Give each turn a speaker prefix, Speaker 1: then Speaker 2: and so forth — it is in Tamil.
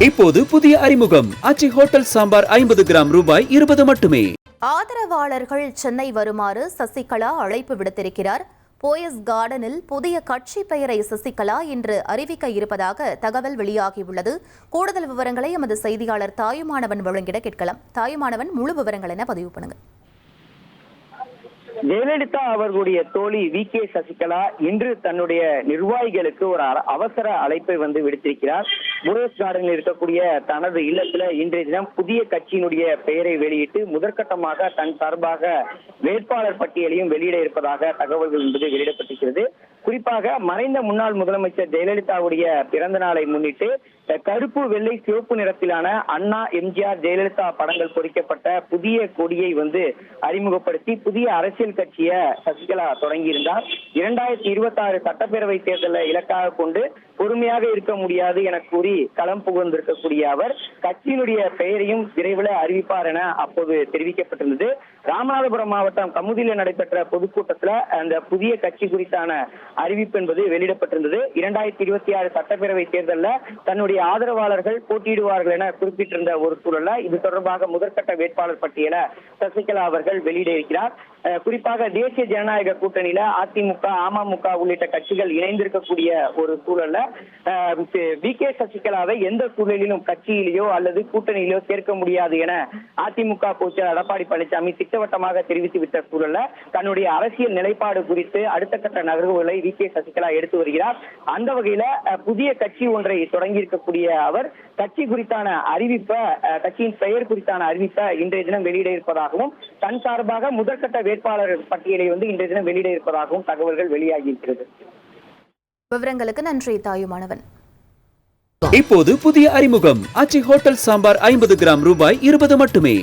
Speaker 1: இப்போது புதிய அறிமுகம் ஆச்சி ஹோட்டல் சாம்பார் 50 கிராம் ரூபாய் 20 மட்டுமே.
Speaker 2: ஆதரவாளர்கள் சென்னை வருமாறு சசிகலா அழைப்பு விடுத்திருக்கிறார். போயஸ் கார்டனில் புதிய கட்சி பெயரை சசிகலா இன்று அறிவிக்க இருப்பதாக தகவல் வெளியாகியுள்ளது. கூடுதல் விவரங்களை எமது செய்தியாளர் தாயுமானவன் வழங்கிட கேட்கலாம். தாயுமானவன், முழு விவரங்கள் என பதிவு பண்ணுங்க.
Speaker 3: ஜெயலலிதா அவர்களுடைய தோழி வி.கே. சசிகலா இன்று தன்னுடைய நிர்வாகிகளுக்கு ஒரு அவசர அழைப்பை விடுத்திருக்கிறார். போயஸ் கார்டனில் இருக்கக்கூடிய தனது இல்லத்துல இன்றைய தினம் புதிய கட்சியினுடைய பெயரை வெளியிட்டு முதற்கட்டமாக தன் சார்பாக வேட்பாளர் பட்டியலையும் வெளியிட இருப்பதாக தகவல்கள் என்பது வெளியிடப்பட்டிருக்கிறது. குறிப்பாக மறைந்த முன்னாள் முதலமைச்சர் ஜெயலலிதாவுடைய பிறந்த நாளை முன்னிட்டு கருப்பு, வெள்ளை, சிவப்பு நிறத்திலான அண்ணா, எம்ஜிஆர், ஜெயலலிதா படங்கள் பொறிக்கப்பட்ட புதிய கொடியை அறிமுகப்படுத்தி புதிய அரசியல் கட்சியை சசிகலா தொடங்கியிருந்தார். 2026 சட்டப்பேரவை தேர்தலை இலக்காக கொண்டு பொறுமையாக இருக்க முடியாது என கூறி களம் புகுந்திருக்கக்கூடிய அவர் கட்சியினுடைய பெயரையும் விரைவில் அறிவிப்பார் என அப்போது தெரிவிக்கப்பட்டிருந்தது. ராமநாதபுரம் மாவட்டம் கமுதியில் நடைபெற்ற பொதுக்கூட்டத்தில் அந்த புதிய கட்சி குறித்தான அறிவிப்பு என்பது வெளியிடப்பட்டிருந்தது. 2026 சட்டப்பேரவை தேர்தலில் தன்னுடைய ஆதரவாளர்கள் போட்டியிடுவார்கள் என குறிப்பிட்டிருந்த ஒரு சூழல்ல இது தொடர்பாக முதற்கட்ட வேட்பாளர் பட்டியலை சசிகலா அவர்கள் வெளியிட இருக்கிறார். குறிப்பாக தேசிய ஜனநாயக கூட்டணியில அதிமுக, அமமுக உள்ளிட்ட கட்சிகள் இணைந்திருக்கக்கூடிய ஒரு சூழல்ல வி.கே. சசிகலாவை எந்த சூழலிலும் கட்சியிலேயோ அல்லது கூட்டணியிலோ சேர்க்க முடியாது என அதிமுக பொதுச்செயலாளர் எடப்பாடி பழனிசாமி திட்டவட்டமாக தெரிவித்துவிட்ட சூழல்ல தன்னுடைய அரசியல் நிலைப்பாடு குறித்து அடுத்த கட்ட நகர்வுகளை வி.கே. சசிகலா எடுத்து வருகிறார். அந்த வகையில புதிய கட்சி ஒன்றை தொடங்கி இருக்கக்கூடிய அவர் கட்சி குறித்தான அறிவிப்பை, கட்சியின் பெயர் குறித்தான அறிவிப்பை இன்றைய தினம் வெளியிட இருப்பதாகவும் தன் சார்பாக முதற்கட்ட வேட்பாளர் பட்டியலை இன்றைய தினம் வெளியிட இருப்பதாகவும் தகவல்கள் வெளியாகி இருக்கிறது.
Speaker 2: விவரங்களுக்கு நன்றி தாயுமானவன்.
Speaker 1: இப்போது புதிய அறிமுகம் ஆச்சி ஹோட்டல் சாம்பார் 50 கிராம் ரூபாய் 20 மட்டுமே.